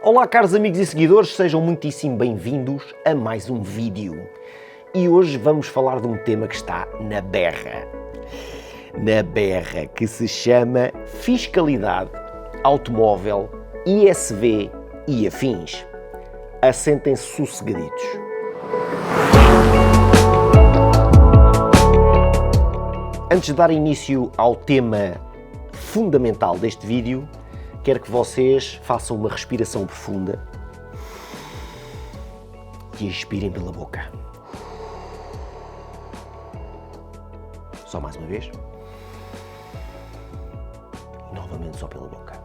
Olá caros amigos e seguidores, sejam muitíssimo bem-vindos a mais um vídeo. E hoje vamos falar de um tema que está na berra. Que se chama Fiscalidade Automóvel, ISV e afins. Assentem-se sossegaditos. Antes de dar início ao tema fundamental deste vídeo, quero que vocês façam uma respiração profunda e expirem pela boca. Só mais uma vez. E novamente só pela boca.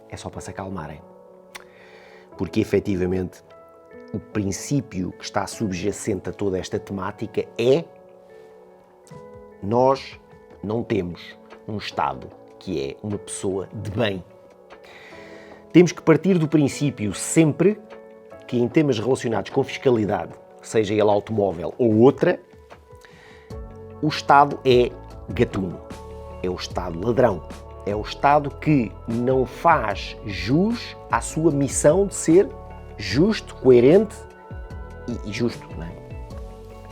É só para se acalmarem. Porque efetivamente o princípio que está subjacente a toda esta temática é: nós não temos um Estado que é uma pessoa de bem. Temos que partir do princípio sempre que em temas relacionados com fiscalidade, seja ele automóvel ou outra, o Estado é gatuno, é o Estado ladrão, é o Estado que não faz jus à sua missão de ser justo, coerente e justo, não é?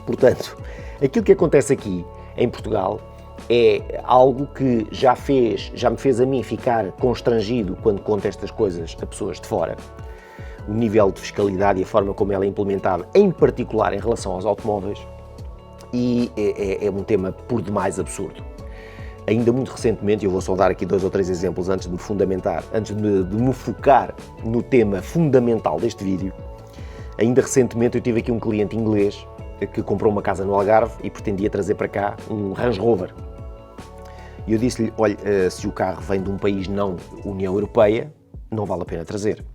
Portanto, aquilo que acontece aqui em Portugal é algo que já me fez a mim ficar constrangido quando conto estas coisas a pessoas de fora. O nível de fiscalidade e a forma como ela é implementada, em particular em relação aos automóveis, e é um tema por demais absurdo. Ainda muito recentemente, eu vou só dar aqui 2 ou 3 exemplos antes de me focar no tema fundamental deste vídeo. Ainda recentemente eu tive aqui um cliente inglês que comprou uma casa no Algarve e pretendia trazer para cá um Range Rover. E eu disse-lhe, olha, se o carro vem de um país não União Europeia, não vale a pena trazer.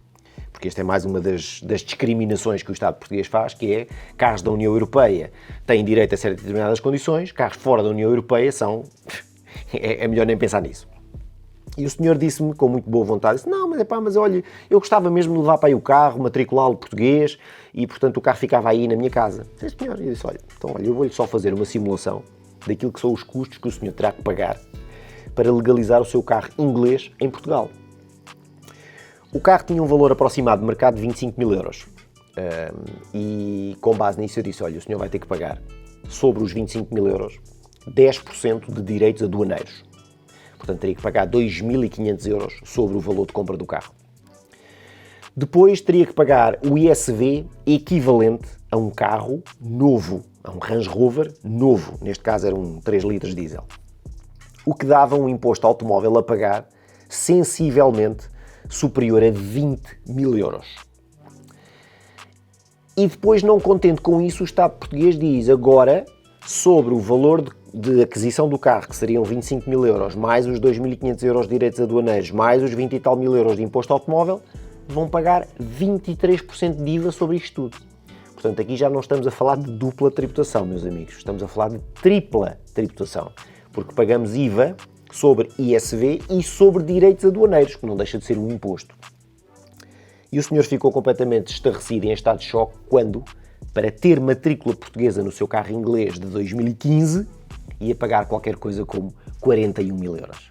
Porque esta é mais uma das discriminações que o Estado português faz, que é carros da União Europeia têm direito a certas determinadas condições, carros fora da União Europeia são... é melhor nem pensar nisso. E o senhor disse-me com muito boa vontade, disse, não, mas olha, eu gostava mesmo de levar para aí o carro, matriculá-lo português, e portanto o carro ficava aí na minha casa. Sim, senhor. E eu disse, olha, eu vou-lhe só fazer uma simulação daquilo que são os custos que o senhor terá que pagar para legalizar o seu carro inglês em Portugal. O carro tinha um valor aproximado de mercado de 25 mil euros. E com base nisso eu disse, olha, o senhor vai ter que pagar sobre os 25 mil euros 10% de direitos aduaneiros. Portanto, teria que pagar 2.500 euros sobre o valor de compra do carro. Depois teria que pagar o ISV equivalente a um carro novo, a um Range Rover novo. Neste caso era um 3 litros diesel. O que dava um imposto automóvel a pagar sensivelmente superior a 20 mil euros. E depois, não contente com isso, o Estado português diz agora, sobre o valor de aquisição do carro, que seriam 25 mil euros, mais os 2.500 euros de direitos aduaneiros, mais os 20 e tal mil euros de imposto automóvel, vão pagar 23% de IVA sobre isto tudo. Portanto, aqui já não estamos a falar de dupla tributação, meus amigos, estamos a falar de tripla tributação, porque pagamos IVA sobre ISV e sobre direitos aduaneiros, que não deixa de ser um imposto. E o senhor ficou completamente estarrecido, em estado de choque, quando, para ter matrícula portuguesa no seu carro inglês de 2015, ia pagar qualquer coisa como 41 mil euros.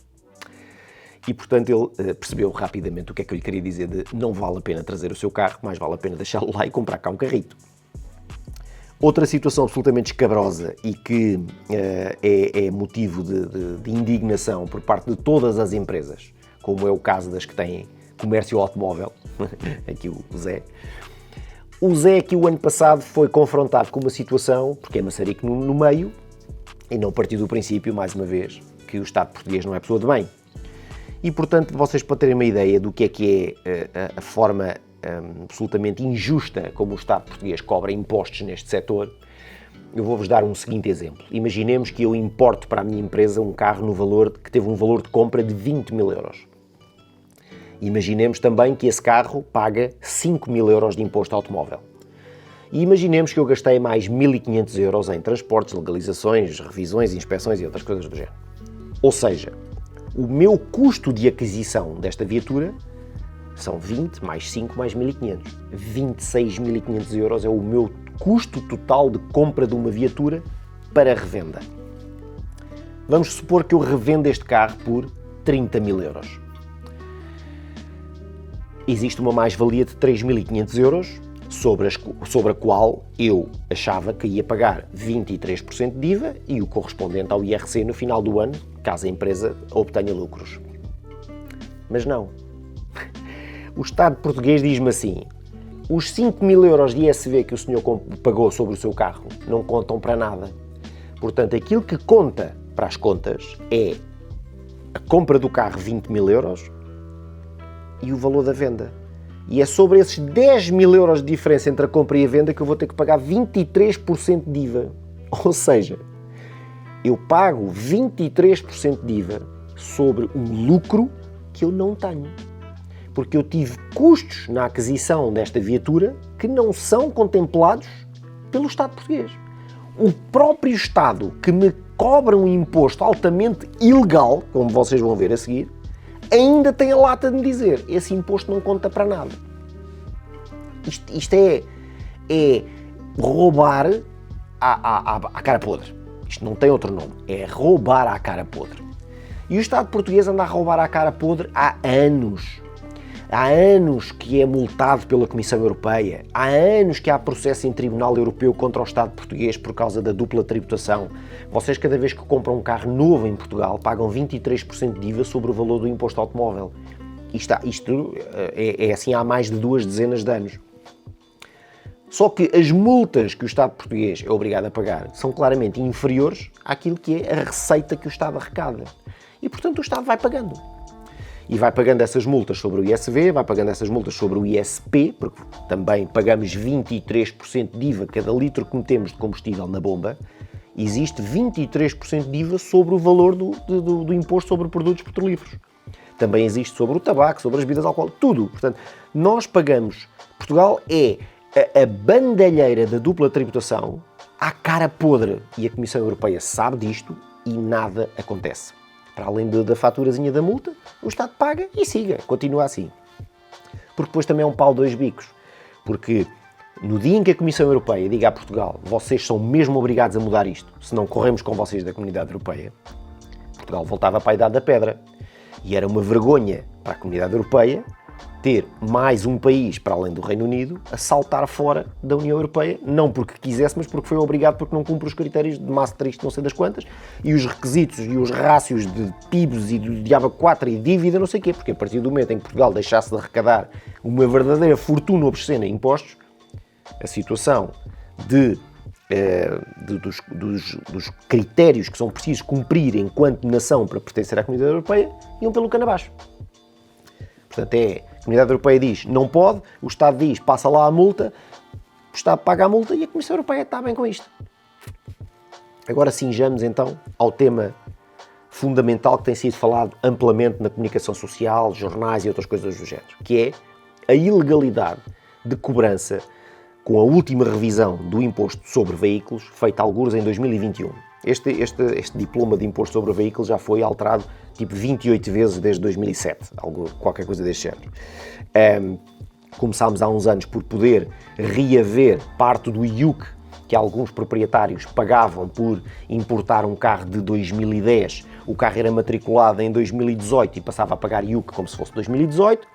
E, portanto, ele percebeu rapidamente o que é que eu lhe queria dizer de não vale a pena trazer o seu carro, mais vale a pena deixá-lo lá e comprar cá um carrito. Outra situação absolutamente escabrosa e que é motivo de indignação por parte de todas as empresas, como é o caso das que têm comércio automóvel, aqui o Zé. O Zé aqui o ano passado foi confrontado com uma situação, porque é maçarico no meio, e não partiu do princípio, mais uma vez, que o Estado português não é pessoa de bem. E, portanto, vocês para terem uma ideia do que é a forma absolutamente injusta como o Estado português cobra impostos neste setor, eu vou-vos dar um seguinte exemplo. Imaginemos que eu importo para a minha empresa um carro que teve um valor de compra de 20 mil euros. Imaginemos também que esse carro paga 5 mil euros de imposto automóvel. E imaginemos que eu gastei mais 1.500 euros em transportes, legalizações, revisões, inspeções e outras coisas do género. Ou seja, o meu custo de aquisição desta viatura são 20 mais 5 mais 1.500. 26.500 euros é o meu custo total de compra de uma viatura para revenda. Vamos supor que eu revendo este carro por 30 mil euros. Existe uma mais-valia de 3.500 euros, sobre a qual eu achava que ia pagar 23% de IVA e o correspondente ao IRC no final do ano, caso a empresa obtenha lucros. Mas não. O Estado português diz-me assim: os 5 mil euros de ISV que o senhor pagou sobre o seu carro não contam para nada. Portanto, aquilo que conta para as contas é a compra do carro, 20 mil euros, e o valor da venda. E é sobre esses 10 mil euros de diferença entre a compra e a venda que eu vou ter que pagar 23% de IVA. Ou seja, eu pago 23% de IVA sobre um lucro que eu não tenho. Porque eu tive custos na aquisição desta viatura que não são contemplados pelo Estado português. O próprio Estado que me cobra um imposto altamente ilegal, como vocês vão ver a seguir, ainda tem a lata de me dizer: esse imposto não conta para nada. Isto é roubar à cara podre. Isto não tem outro nome. É roubar à cara podre. E o Estado português anda a roubar à cara podre há anos. Há anos que é multado pela Comissão Europeia. Há anos que há processo em Tribunal Europeu contra o Estado português por causa da dupla tributação. Vocês, cada vez que compram um carro novo em Portugal, pagam 23% de IVA sobre o valor do imposto automóvel. Isto é assim há mais de 2 dezenas de anos. Só que as multas que o Estado português é obrigado a pagar são claramente inferiores àquilo que é a receita que o Estado arrecada. E, portanto, o Estado vai pagando. E vai pagando essas multas sobre o ISV, vai pagando essas multas sobre o ISP, porque também pagamos 23% de IVA cada litro que metemos de combustível na bomba. Existe 23% de IVA sobre o valor do imposto sobre produtos petrolíferos. Também existe sobre o tabaco, sobre as bebidas alcoólicas, tudo. Portanto, nós pagamos. Portugal é a bandalheira da dupla tributação à cara podre. E a Comissão Europeia sabe disto e nada acontece. Para além da faturazinha da multa, o Estado paga e siga, continua assim. Porque depois também é um pau de 2 bicos. Porque no dia em que a Comissão Europeia diga a Portugal: vocês são mesmo obrigados a mudar isto, se não corremos com vocês da Comunidade Europeia, Portugal voltava para a Idade da Pedra. E era uma vergonha para a Comunidade Europeia ter mais um país, para além do Reino Unido, a saltar fora da União Europeia, não porque quisesse, mas porque foi obrigado, porque não cumpre os critérios de Maastricht, não sei das quantas, e os requisitos e os rácios de PIBs e do diabo 4 e dívida, não sei o quê, porque a partir do momento em que Portugal deixasse de arrecadar uma verdadeira fortuna obscena em impostos, a situação dos critérios que são precisos cumprir enquanto nação para pertencer à Comunidade Europeia iam pelo cano abaixo. Portanto, a Comunidade Europeia diz não pode, o Estado diz passa lá a multa, o Estado paga a multa e a Comissão Europeia está bem com isto. Agora cinjamos então ao tema fundamental que tem sido falado amplamente na comunicação social, jornais e outras coisas do género, que é a ilegalidade de cobrança com a última revisão do imposto sobre veículos, feita algures em 2021. Este diploma de imposto sobre veículos já foi alterado tipo 28 vezes desde 2007, qualquer coisa deste género. Começámos há uns anos por poder reaver parte do IUC que alguns proprietários pagavam por importar um carro de 2010. O carro era matriculado em 2018 e passava a pagar IUC como se fosse 2018.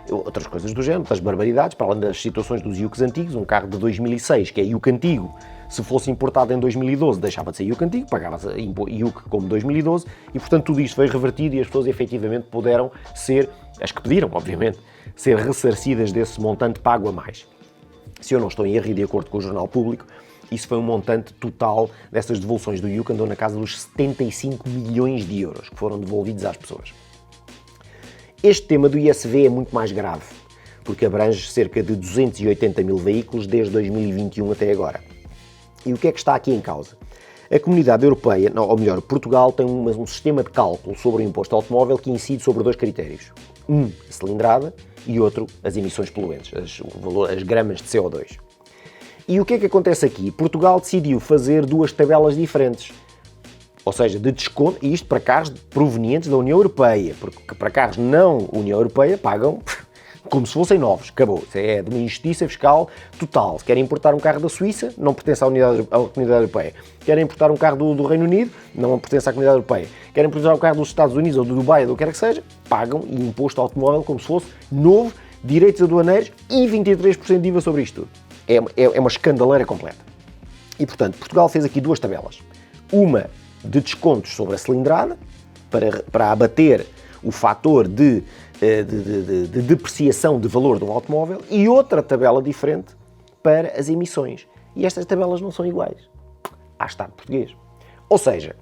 Outras coisas do género, outras barbaridades, para além das situações dos IUCs antigos. Um carro de 2006, que é IUC antigo, se fosse importado em 2012, deixava de ser IUC antigo, pagava-se IUC como 2012, e portanto tudo isto foi revertido e as pessoas efetivamente puderam ser, as que pediram, obviamente, ser ressarcidas desse montante pago a mais. Se eu não estou em erro e de acordo com o Jornal Público, isso foi um montante total dessas devoluções do IUC, andou na casa dos 75 milhões de euros que foram devolvidos às pessoas. Este tema do ISV é muito mais grave, porque abrange cerca de 280 mil veículos desde 2021 até agora. E o que é que está aqui em causa? A Comunidade Europeia, ou melhor, Portugal, tem um sistema de cálculo sobre o imposto automóvel que incide sobre 2 critérios. A cilindrada e outro, as emissões poluentes, as gramas de CO2. E o que é que acontece aqui? Portugal decidiu fazer 2 tabelas diferentes. Ou seja, de desconto, e isto para carros provenientes da União Europeia, porque para carros não União Europeia pagam como se fossem novos, acabou. Isso é de uma injustiça fiscal total. Se querem importar um carro da Suíça, não pertence à Comunidade Europeia. Querem importar um carro do Reino Unido, não pertence à Comunidade Europeia. Querem importar um carro dos Estados Unidos ou do Dubai, ou do que quer que seja, pagam imposto automóvel como se fosse novo, direitos aduaneiros e 23% de IVA sobre isto tudo. É uma escandaleira completa. E, portanto, Portugal fez aqui duas tabelas. Uma de descontos sobre a cilindrada, para abater o fator de depreciação de valor de um automóvel, e outra tabela diferente para as emissões. E estas tabelas não são iguais à Estado português. Ou seja,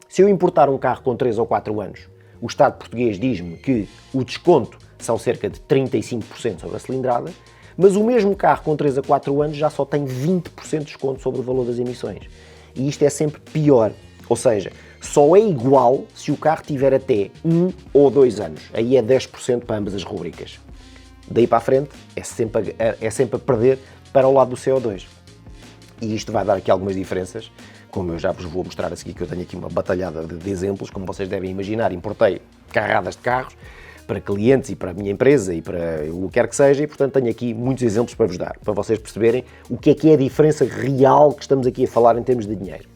se eu importar um carro com 3 ou 4 anos, o Estado português diz-me que o desconto são cerca de 35% sobre a cilindrada, mas o mesmo carro com 3 a 4 anos já só tem 20% de desconto sobre o valor das emissões. E isto é sempre pior. Ou seja, só é igual se o carro tiver até 1 ou 2 anos. Aí é 10% para ambas as rubricas. Daí para a frente é sempre a perder para o lado do CO2. E isto vai dar aqui algumas diferenças, como eu já vos vou mostrar a seguir, que eu tenho aqui uma batalhada de exemplos, como vocês devem imaginar. Importei carradas de carros para clientes e para a minha empresa e para o que quer que seja, e portanto tenho aqui muitos exemplos para vos dar, para vocês perceberem o que é a diferença real que estamos aqui a falar em termos de dinheiro.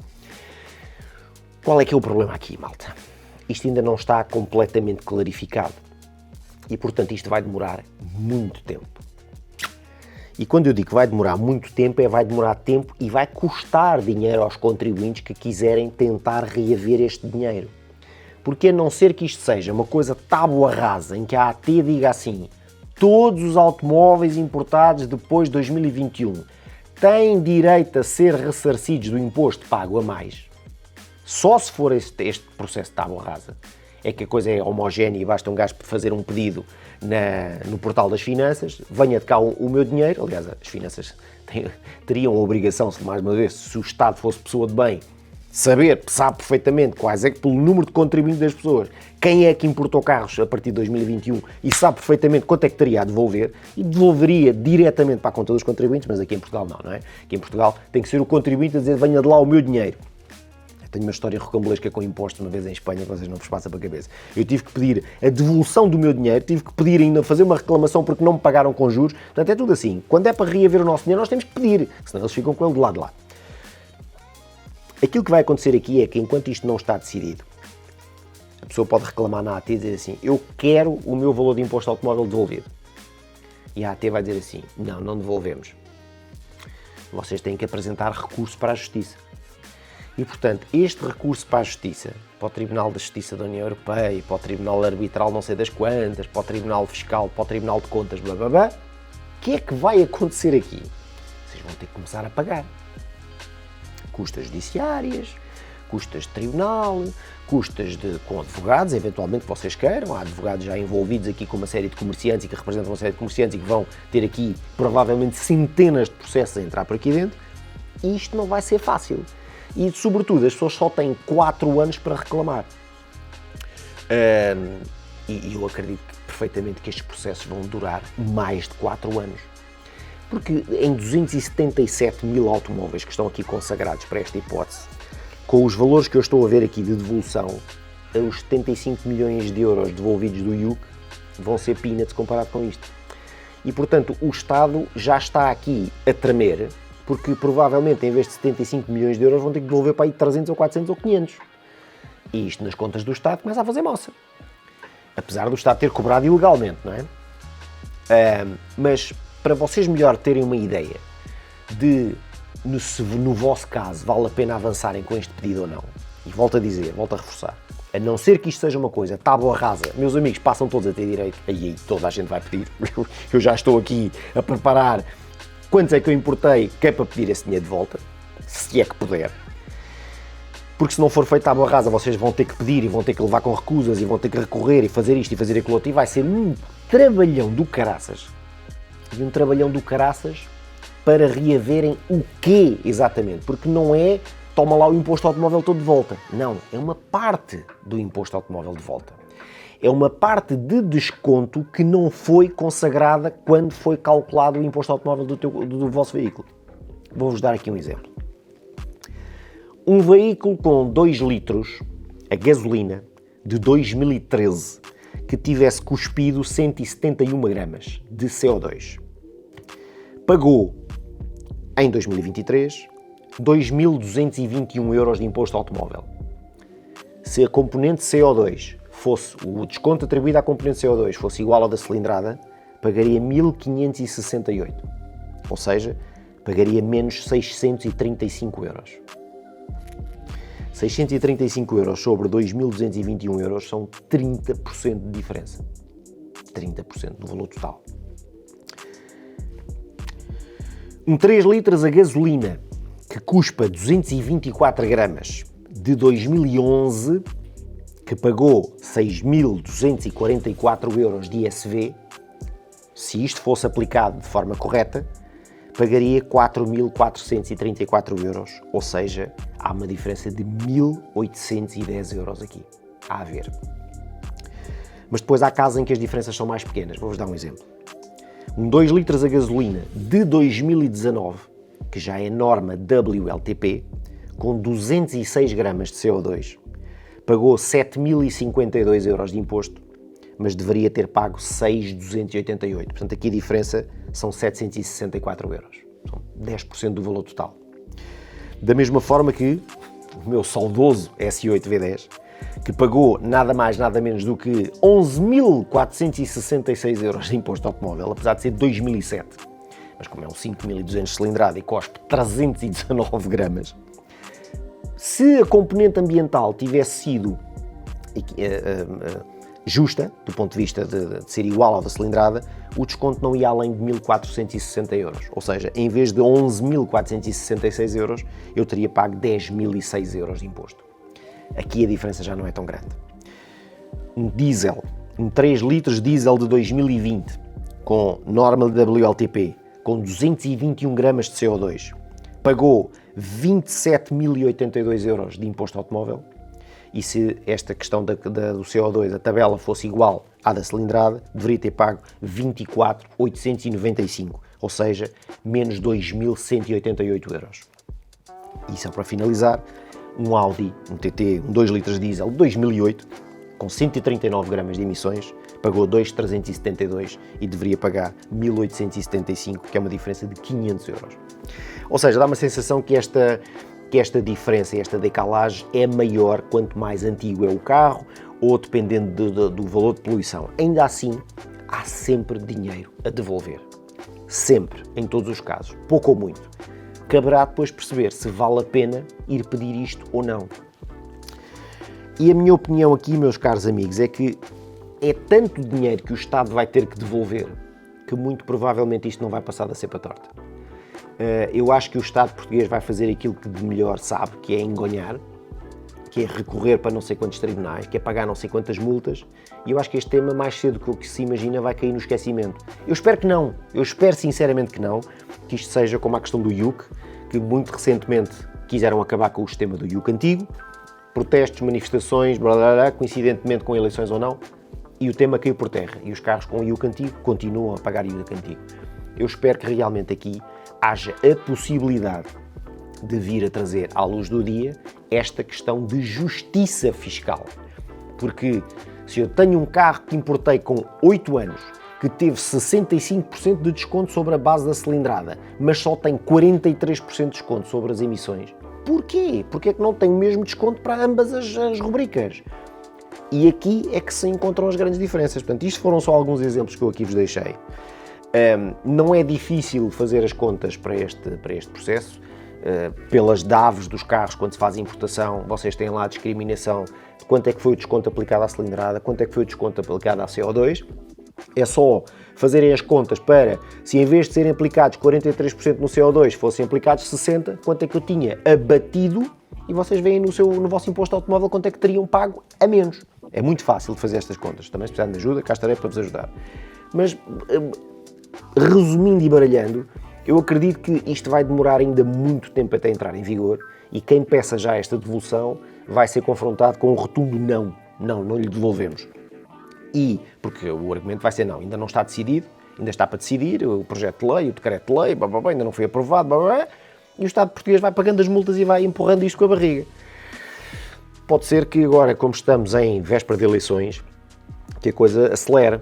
Qual é que é o problema aqui, malta? Isto ainda não está completamente clarificado e, portanto, isto vai demorar muito tempo. E quando eu digo que vai demorar muito tempo, vai demorar tempo e vai custar dinheiro aos contribuintes que quiserem tentar reaver este dinheiro. Porque a não ser que isto seja uma coisa tábua rasa, em que a AT diga assim, todos os automóveis importados depois de 2021 têm direito a ser ressarcidos do imposto pago a mais. Só se for este processo de tábua rasa, é que a coisa é homogénea e basta um gajo fazer um pedido no portal das finanças, venha de cá o meu dinheiro, aliás, as finanças teriam a obrigação, se mais uma vez, se o Estado fosse pessoa de bem, sabe perfeitamente quais é que, pelo número de contribuintes das pessoas, quem é que importou carros a partir de 2021 e sabe perfeitamente quanto é que teria a devolver e devolveria diretamente para a conta dos contribuintes, mas aqui em Portugal não é? Aqui em Portugal tem que ser o contribuinte a dizer venha de lá o meu dinheiro. Tenho uma história rocambolesca com impostos uma vez em Espanha, que vocês não vos passam para a cabeça. Eu tive que pedir a devolução do meu dinheiro, tive que pedir ainda, fazer uma reclamação porque não me pagaram com juros. Portanto, é tudo assim. Quando é para reaver o nosso dinheiro, nós temos que pedir, senão eles ficam com ele de lado de lá. Aquilo que vai acontecer aqui é que, enquanto isto não está decidido, a pessoa pode reclamar na AT e dizer assim, eu quero o meu valor de imposto automóvel devolvido. E a AT vai dizer assim, não devolvemos. Vocês têm que apresentar recurso para a Justiça. E, portanto, este recurso para a Justiça, para o Tribunal da Justiça da União Europeia, para o Tribunal Arbitral não sei das quantas, para o Tribunal Fiscal, para o Tribunal de Contas, blá blá blá, o que é que vai acontecer aqui? Vocês vão ter que começar a pagar. Custas judiciárias, custas de tribunal, custas com advogados, eventualmente que vocês queiram. Há advogados já envolvidos aqui com uma série de comerciantes e que representam uma série de comerciantes e que vão ter aqui provavelmente centenas de processos a entrar por aqui dentro. E isto não vai ser fácil. E, sobretudo, as pessoas só têm 4 anos para reclamar. E eu acredito perfeitamente que estes processos vão durar mais de 4 anos. Porque em 277 mil automóveis que estão aqui consagrados para esta hipótese, com os valores que eu estou a ver aqui de devolução, os 75 milhões de euros devolvidos do IUC vão ser peanuts comparado com isto. E, portanto, o Estado já está aqui a tremer, porque provavelmente em vez de 75 milhões de euros vão ter que devolver para aí 300 ou 400 ou 500. E isto nas contas do Estado começa a fazer moça. Apesar do Estado ter cobrado ilegalmente, não é? Mas para vocês melhor terem uma ideia de se no vosso caso vale a pena avançarem com este pedido ou não, e volto a dizer, volto a reforçar, a não ser que isto seja uma coisa tábua rasa, meus amigos passam todos a ter direito, aí toda a gente vai pedir, eu já estou aqui a preparar quantos é que eu importei, que é para pedir esse dinheiro de volta, se é que puder. Porque se não for feito à boa rasa, vocês vão ter que pedir e vão ter que levar com recusas e vão ter que recorrer e fazer isto e fazer aquilo outro e vai ser um trabalhão do caraças. E um trabalhão do caraças para reaverem o quê exatamente? Porque não é toma lá o imposto automóvel todo de volta. Não, é uma parte do imposto automóvel de volta. É uma parte de desconto que não foi consagrada quando foi calculado o imposto automóvel do vosso veículo. Vou-vos dar aqui um exemplo. Um veículo com 2 litros, a gasolina, de 2013, que tivesse cuspido 171 gramas de CO2. Pagou, em 2023, 2.221 euros de imposto automóvel. Se a componente CO2 fosse, o desconto atribuído à componente CO2 fosse igual ao da cilindrada, pagaria 1.568. Ou seja, pagaria menos 635 euros. 635 euros sobre 2.221 euros são 30% de diferença. 30% do valor total. Um 3 litros a gasolina que cuspa 224 gramas de 2011, que pagou 6.244 euros de ISV, se isto fosse aplicado de forma correta, pagaria 4.434 euros, ou seja, há uma diferença de 1.810 euros aqui, a haver. Mas depois há casos em que as diferenças são mais pequenas. Vou-vos dar um exemplo. Um 2 litros a gasolina de 2019, que já é norma WLTP, com 206 gramas de CO2, pagou 7.052 euros de imposto, mas deveria ter pago 6.288. Portanto, aqui a diferença são 764 euros. São 10% do valor total. Da mesma forma que o meu saudoso S8 V10, que pagou nada mais, nada menos do que 11.466 euros de imposto automóvel, apesar de ser de 2007. Mas como é um 5.200 cilindrada e cospe 319 gramas, se a componente ambiental tivesse sido justa, do ponto de vista de ser igual ao da cilindrada, o desconto não ia além de 1.460 euros. Ou seja, em vez de 11.466 euros, eu teria pago 10.006 euros de imposto. Aqui a diferença já não é tão grande. Um diesel, um 3 litros diesel de 2020, com norma WLTP, com 221 gramas de CO2, pagou 27.082 euros de imposto automóvel. E se esta questão do CO2, a tabela fosse igual à da cilindrada, deveria ter pago 24.895, ou seja, menos 2.188 euros. E só para finalizar, um Audi, um TT, um 2 litros de diesel de 2008, com 139 gramas de emissões, pagou 2.372 e deveria pagar 1.875, que é uma diferença de 500 euros. Ou seja, dá uma sensação que esta diferença, esta decalagem é maior quanto mais antigo é o carro ou dependendo do valor de poluição. Ainda assim, há sempre dinheiro a devolver. Sempre, em todos os casos, pouco ou muito. Caberá depois perceber se vale a pena ir pedir isto ou não. E a minha opinião aqui, meus caros amigos, é que é tanto dinheiro que o Estado vai ter que devolver que muito provavelmente isto não vai passar da cepa torta. Eu acho que o Estado português vai fazer aquilo que de melhor sabe, que é engonhar, que é recorrer para não sei quantos tribunais, que é pagar não sei quantas multas, e eu acho que este tema, mais cedo que o que se imagina, vai cair no esquecimento. Eu espero que não, eu espero sinceramente que não, que isto seja como a questão do IUC, que muito recentemente quiseram acabar com o sistema do IUC antigo, protestos, manifestações, blá, blá, blá, coincidentemente com eleições ou não, e o tema caiu por terra, e os carros com o IUC antigo continuam a pagar IUC antigo. Eu espero que realmente aqui haja a possibilidade de vir a trazer à luz do dia esta questão de justiça fiscal. Porque se eu tenho um carro que importei com 8 anos, que teve 65% de desconto sobre a base da cilindrada, mas só tem 43% de desconto sobre as emissões, porquê? Porquê é que não tem o mesmo desconto para ambas as rubricas? E aqui é que se encontram as grandes diferenças. Portanto, isto foram só alguns exemplos que eu aqui vos deixei. Não é difícil fazer as contas para este processo. Pelas DAVs dos carros, quando se faz a importação, vocês têm lá a discriminação de quanto é que foi o desconto aplicado à cilindrada, quanto é que foi o desconto aplicado à CO2. É só fazerem as contas para, se em vez de serem aplicados 43% no CO2, fossem aplicados 60%, quanto é que eu tinha abatido, e vocês veem no vosso imposto automóvel quanto é que teriam pago a menos. É muito fácil de fazer estas contas. Também se precisarem de ajuda, cá estarei para vos ajudar. Mas, resumindo e baralhando, eu acredito que isto vai demorar ainda muito tempo até entrar em vigor, e quem peça já esta devolução vai ser confrontado com um rotundo não. Não lhe devolvemos. E, porque o argumento vai ser não, ainda não está decidido, ainda está para decidir, o projeto de lei, o decreto de lei, blá, blá, blá, ainda não foi aprovado, blá, blá, blá, e o Estado português vai pagando as multas e vai empurrando isto com a barriga. Pode ser que agora, como estamos em véspera de eleições, que a coisa acelere,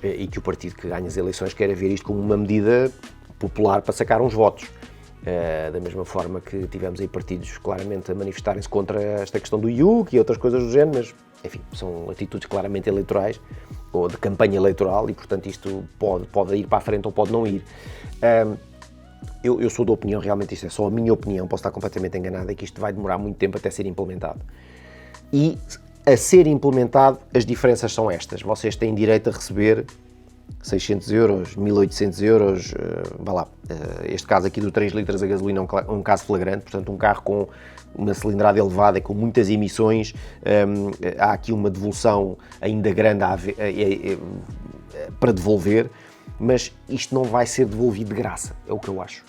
e que o partido que ganha as eleições queira ver isto como uma medida popular para sacar uns votos. Da mesma forma que tivemos aí partidos claramente a manifestarem-se contra esta questão do IUC e outras coisas do género, mas, enfim, são atitudes claramente eleitorais, ou de campanha eleitoral, e, portanto, isto pode ir para a frente ou pode não ir. Eu sou da opinião, realmente isto é só a minha opinião, posso estar completamente enganado, é que isto vai demorar muito tempo até ser implementado. E, a ser implementado, as diferenças são estas. Vocês têm direito a receber 600 euros, 1800 euros, vá lá, este caso aqui do 3 litros a gasolina é um caso flagrante, portanto um carro com uma cilindrada elevada e com muitas emissões, há aqui uma devolução ainda grande para devolver, mas isto não vai ser devolvido de graça, é o que eu acho.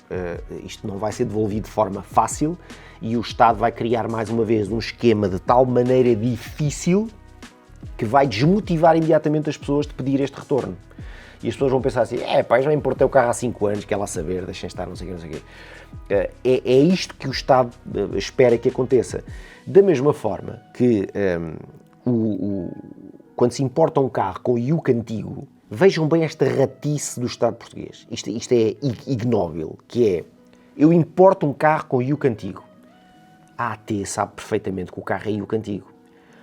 Isto não vai ser devolvido de forma fácil e o Estado vai criar mais uma vez um esquema de tal maneira difícil que vai desmotivar imediatamente as pessoas de pedir este retorno. E as pessoas vão pensar assim, pá, já importei o carro há 5 anos, quer lá saber, deixem estar, não sei o quê. É isto que o Estado espera que aconteça. Da mesma forma que quando se importa um carro com o IUC antigo, vejam bem esta ratice do Estado português. Isto é ignóbil, que é, eu importo um carro com o IUC antigo. A AT sabe perfeitamente que o carro é IUC antigo.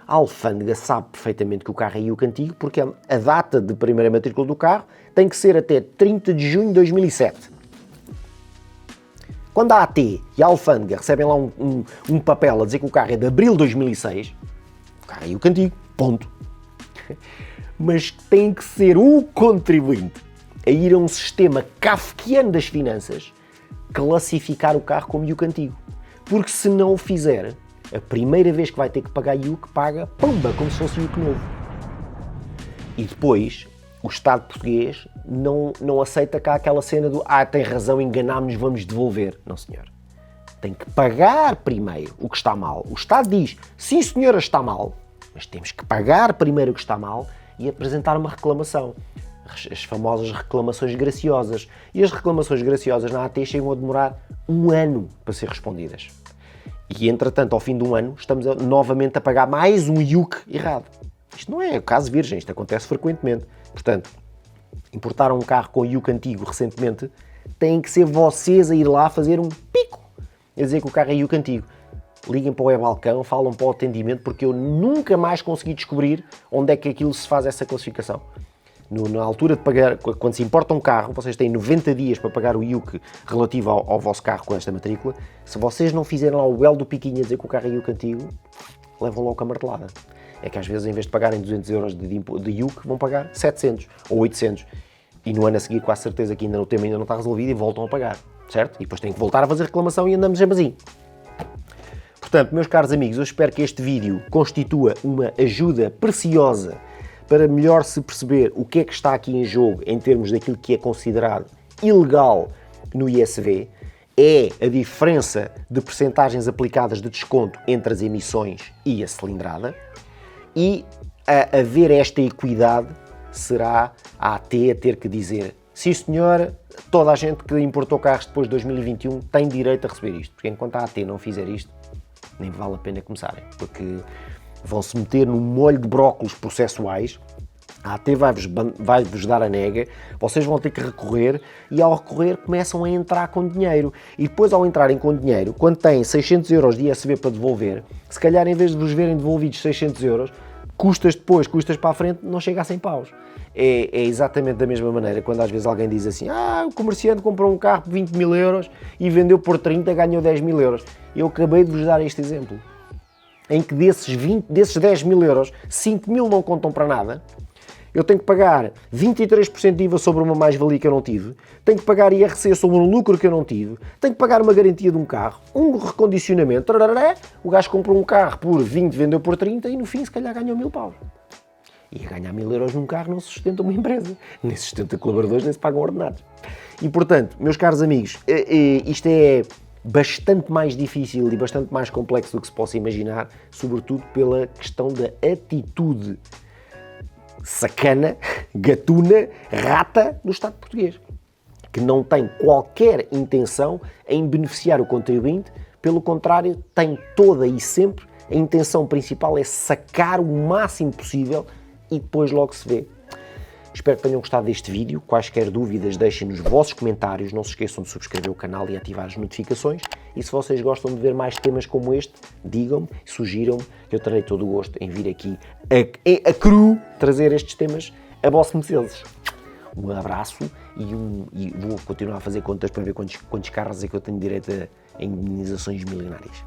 A alfândega sabe perfeitamente que o carro é IUC antigo porque a data de primeira matrícula do carro tem que ser até 30 de junho de 2007. Quando a AT e a alfândega recebem lá um papel a dizer que o carro é de abril de 2006, o carro é IUC antigo, ponto. Mas tem que ser o contribuinte a ir a um sistema kafkiano das finanças classificar o carro como IUC antigo. Porque se não o fizer, a primeira vez que vai ter que pagar IUC, paga, pumba, como se fosse IUC novo. E depois, o Estado português não aceita cá aquela cena do tem razão, enganámos-nos, vamos devolver. Não, senhor. Tem que pagar primeiro o que está mal. O Estado diz, sim, senhora, está mal, mas temos que pagar primeiro o que está mal e apresentar uma reclamação. As famosas reclamações graciosas. E as reclamações graciosas na AT chegam a demorar 1 ano para ser respondidas. E, entretanto, ao fim de 1 ano, estamos novamente a pagar mais um IUC errado. Isto não é caso virgem, isto acontece frequentemente. Portanto, importaram um carro com IUC antigo recentemente, têm que ser vocês a ir lá fazer um pico a dizer que o carro é IUC antigo. Liguem para o e-balcão, falam para o atendimento, porque eu nunca mais consegui descobrir onde é que aquilo se faz essa classificação. Na altura de pagar, quando se importa um carro, vocês têm 90 dias para pagar o IUC relativo ao vosso carro com esta matrícula. Se vocês não fizerem lá o L do piquinho a dizer que o carro é IUC antigo, levam logo a martelada. É que às vezes, em vez de pagarem 200 euros de IUC, vão pagar 700 ou 800. E no ano a seguir, com a certeza que ainda o tema ainda não está resolvido, e voltam a pagar, certo? E depois têm que voltar a fazer reclamação e andamos sempre assim. Portanto, meus caros amigos, eu espero que este vídeo constitua uma ajuda preciosa para melhor se perceber o que é que está aqui em jogo em termos daquilo que é considerado ilegal no ISV, é a diferença de percentagens aplicadas de desconto entre as emissões e a cilindrada, e a haver esta equidade será a AT a ter que dizer, sim senhor, toda a gente que importou carros depois de 2021 tem direito a receber isto, porque enquanto a AT não fizer isto, nem vale a pena começarem, porque vão-se meter num molho de brócolos processuais, a AT vai-vos dar a nega, vocês vão ter que recorrer e ao recorrer começam a entrar com dinheiro. E depois ao entrarem com dinheiro, quando têm 600 euros de ISV para devolver, se calhar em vez de vos verem devolvidos 600 euros, custas para a frente, não chega a 100 paus. É exatamente da mesma maneira quando às vezes alguém diz assim, o comerciante comprou um carro por 20 mil euros e vendeu por 30, ganhou 10 mil euros. Eu acabei de vos dar este exemplo, em que desses 10 mil euros, 5 mil não contam para nada, eu tenho que pagar 23% de IVA sobre uma mais-valia que eu não tive, tenho que pagar IRC sobre um lucro que eu não tive, tenho que pagar uma garantia de um carro, um recondicionamento, o gajo comprou um carro por 20, vendeu por 30 e no fim se calhar ganhou 1000 paus. E a ganhar 1000 euros num carro não se sustenta uma empresa, nem se sustenta colaboradores, nem se pagam ordenados. E portanto, meus caros amigos, isto é bastante mais difícil e bastante mais complexo do que se possa imaginar, sobretudo pela questão da atitude sacana, gatuna, rata do Estado português, que não tem qualquer intenção em beneficiar o contribuinte, pelo contrário, tem toda e sempre a intenção principal é sacar o máximo possível e depois logo se vê. Espero que tenham gostado deste vídeo. Quaisquer dúvidas, deixem nos vossos comentários. Não se esqueçam de subscrever o canal e ativar as notificações. E se vocês gostam de ver mais temas como este, digam-me, sugiram-me, que eu terei todo o gosto em vir aqui a cru trazer estes temas a vossos mercedes. Um abraço e vou continuar a fazer contas para ver quantos carros é que eu tenho direito a indenizações milionárias.